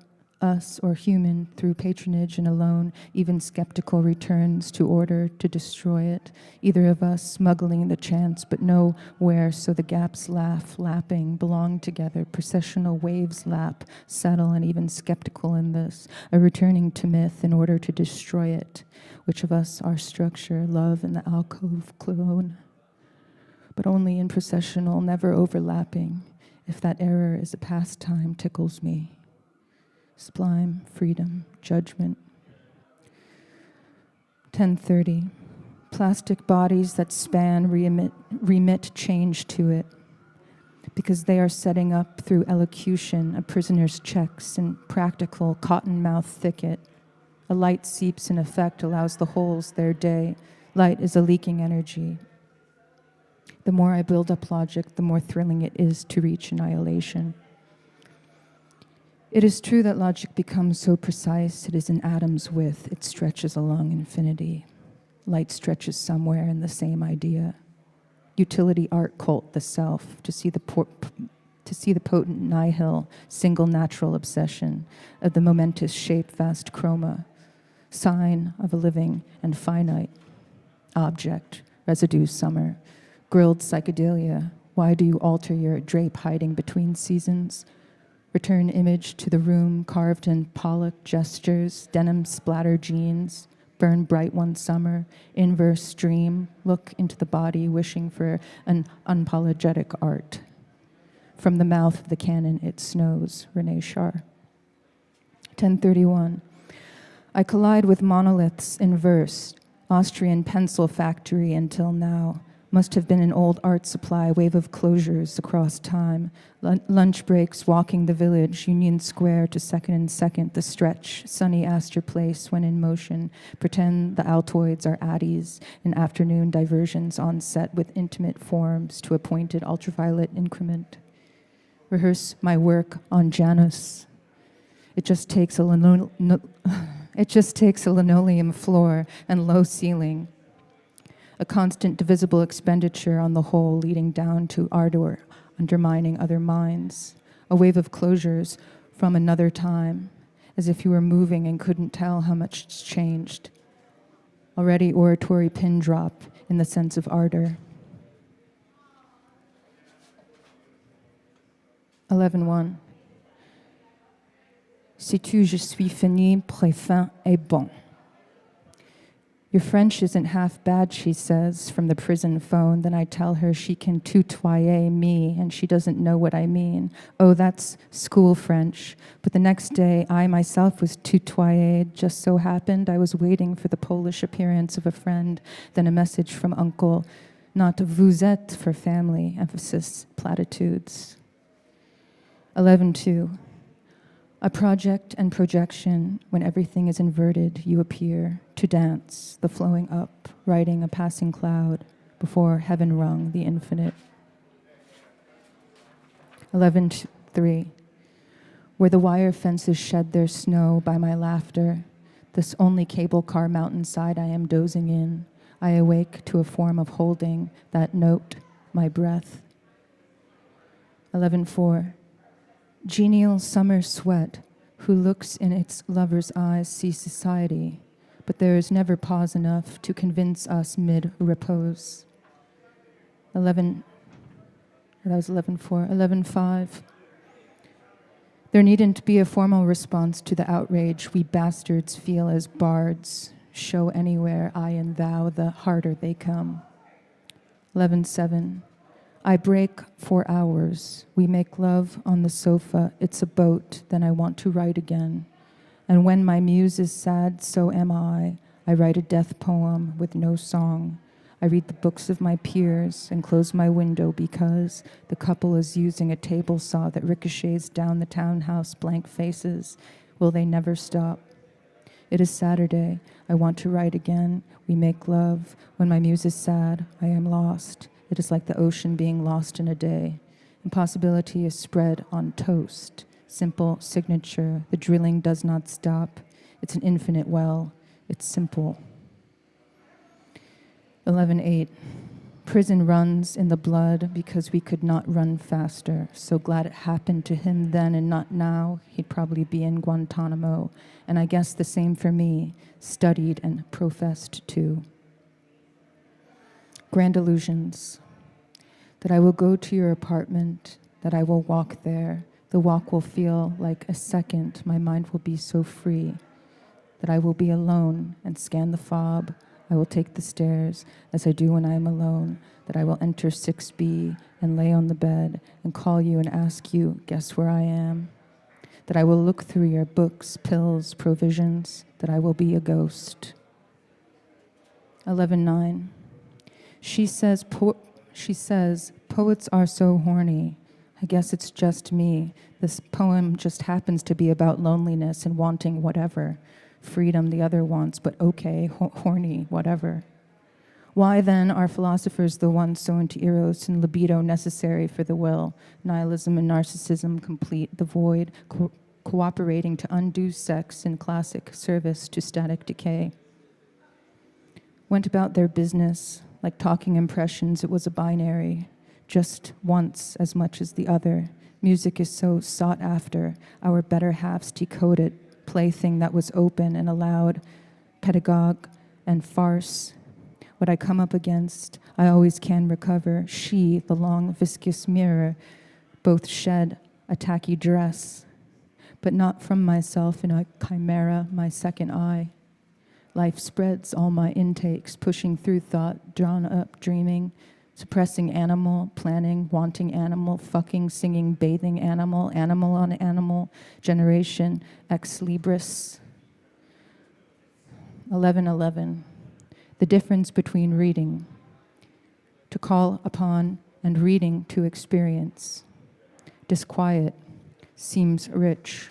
S1: us or human through patronage and alone, even skeptical returns to order to destroy it. Either of us smuggling the chance, but nowhere, so the gaps laugh, lapping, belong together. Processional waves lap, settle, and even skeptical in this, a returning to myth in order to destroy it. Which of us our structure, love in the alcove clone? But only in processional, never overlapping. If that error is a pastime, tickles me. Sublime, freedom, judgment. 10:30. Plastic bodies that span remit change to it, because they are setting up through elocution a prisoner's checks in practical cotton-mouth thicket. A light seeps in effect, allows the holes their day. Light is a leaking energy. The more I build up logic, the more thrilling it is to reach annihilation. It is true that logic becomes so precise, it is an atom's width, it stretches along infinity. Light stretches somewhere in the same idea. Utility art cult the self, to see the potent nihil, single natural obsession of the momentous shape, vast chroma, sign of a living and finite object, residue summer, grilled psychedelia. Why do you alter your drape hiding between seasons? Return image to the room carved in Pollock gestures, denim splatter jeans, burn bright one summer, inverse dream, look into the body wishing for an unapologetic art. From the mouth of the cannon it snows, Renee Char. 10:31. I collide with monoliths in verse, Austrian pencil factory until now. Must have been an old art supply, wave of closures across time. Lunch breaks, walking the village, Union Square to Second and Second, the stretch, sunny Astor Place when in motion. Pretend the Altoids are addies, and afternoon diversions on set with intimate forms to appointed ultraviolet increment. Rehearse my work on Janus. It just takes a linoleum floor and low ceiling. A constant divisible expenditure on the whole leading down to ardor, undermining other minds. A wave of closures from another time, as if you were moving and couldn't tell how much it's changed. Already oratory pin drop in the sense of ardor. 11:1. Sais-tu, je suis fini, préfin et bon. Your French isn't half bad, she says, from the prison phone. Then I tell her she can tutoyer me, and she doesn't know what I mean. Oh, that's school French. But the next day, I myself was tutoyed. Just so happened I was waiting for the Polish appearance of a friend, then a message from uncle. Not vous êtes for family, emphasis, platitudes. 11:2. A project and projection, when everything is inverted, you appear to dance, the flowing up, riding a passing cloud, before heaven rung the infinite. 11:3. Where the wire fences shed their snow by my laughter, this only cable car mountainside I am dozing in, I awake to a form of holding, that note, my breath. 11:4. Genial summer sweat, who looks in its lover's eyes sees society, but there is never pause enough to convince us mid-repose. 11:4. 11:5. There needn't be a formal response to the outrage we bastards feel as bards. Show anywhere I and thou, the harder they come. 11:7. I break for hours. We make love on the sofa. It's a boat. Then I want to write again. And when my muse is sad, so am I. I write a death poem with no song. I read the books of my peers and close my window because the couple is using a table saw that ricochets down the townhouse, blank faces. Will they never stop? It is Saturday. I want to write again. We make love. When my muse is sad, I am lost. It is like the ocean being lost in a day. Impossibility is spread on toast. Simple signature. The drilling does not stop. It's an infinite well. It's simple. 11:8. Prison runs in the blood because we could not run faster. So glad it happened to him then and not now. He'd probably be in Guantanamo. And I guess the same for me, studied and professed too. Grand illusions. That I will go to your apartment, that I will walk there. The walk will feel like a second. My mind will be so free. That I will be alone and scan the fob. I will take the stairs as I do when I am alone, that I will enter 6B and lay on the bed and call you and ask you, guess where I am? That I will look through your books, pills, provisions, that I will be a ghost. 11:9. She says, poets are so horny. I guess it's just me. This poem just happens to be about loneliness and wanting whatever. Freedom the other wants, but okay, horny, whatever. Why then are philosophers the ones so into eros and libido necessary for the will, nihilism and narcissism complete the void, cooperating to undo sex in classic service to static decay? Went about their business, like talking impressions, it was a binary, just once as much as the other. Music is so sought after, our better halves decode it, plaything that was open and allowed, pedagogue and farce. What I come up against, I always can recover. She, the long viscous mirror, both shed a tacky dress, but not from myself in a chimera, my second eye. Life spreads all my intakes, pushing through thought, drawn up, dreaming, suppressing animal, planning, wanting animal, fucking, singing, bathing animal, animal on animal, generation, ex libris. 11:11. The difference between reading, to call upon, and reading to experience. Disquiet seems rich.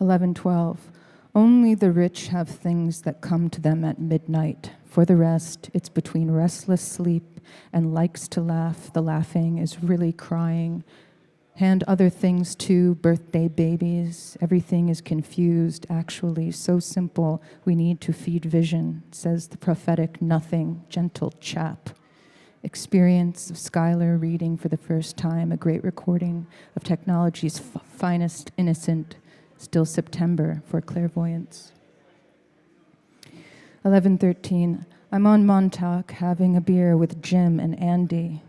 S1: 11:12. Only the rich have things that come to them at midnight. For the rest, it's between restless sleep and likes to laugh. The laughing is really crying. Hand other things too, birthday babies. Everything is confused, actually. So simple, we need to feed vision, says the prophetic nothing, gentle chap. Experience of Schuyler reading for the first time, a great recording of technology's finest innocent, still September for clairvoyance. 11:13. I'm on Montauk having a beer with Jim and Andy.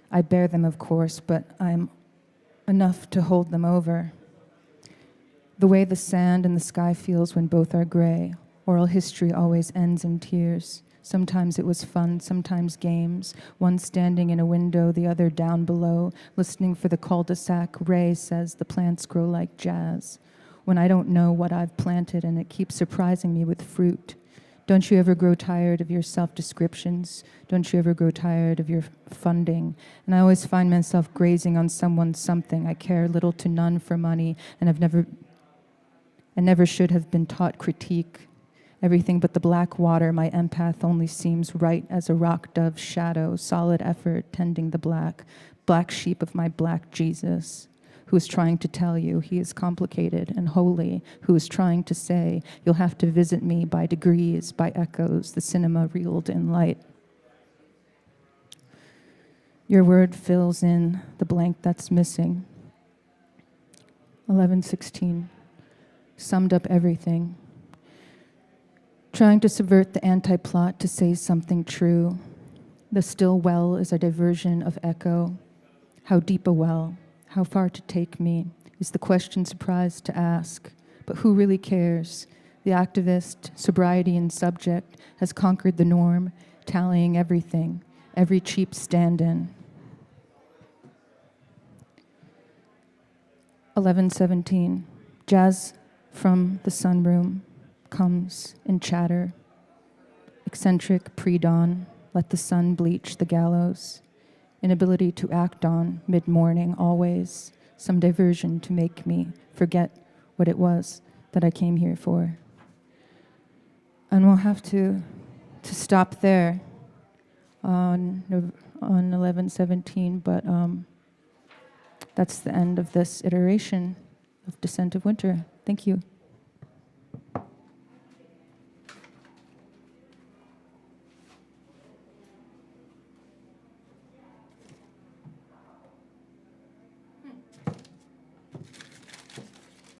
S1: I bear them, of course, but I'm enough to hold them over. The way the sand and the sky feels when both are gray. Oral history always ends in tears. Sometimes it was fun, sometimes games. One standing in a window, the other down below, listening for the cul-de-sac. Ray says the plants grow like jazz. When I don't know what I've planted and it keeps surprising me with fruit. Don't you ever grow tired of your self-descriptions? Don't you ever grow tired of your funding? And I always find myself grazing on someone's something. I care little to none for money, and never should have been taught critique. Everything but the black water, my empath only seems right as a rock dove's shadow, solid effort tending the black sheep of my black Jesus. Who is trying to tell you he is complicated and holy, who is trying to say you'll have to visit me by degrees, by echoes, the cinema reeled in light. Your word fills in the blank that's missing. 11:16, summed up everything. Trying to subvert the anti-plot to say something true. The still well is a diversion of echo. How deep a well? How far to take me is the question surprised to ask. But who really cares? The activist, sobriety and subject, has conquered the norm, tallying everything, every cheap stand-in. 11:17, jazz from the sunroom comes in chatter. Eccentric pre-dawn, let the sun bleach the gallows. Inability to act on mid-morning, always some diversion to make me forget what it was that I came here for. And we'll have to stop there on 11:17, but that's the end of this iteration of Descent of Winter. Thank you.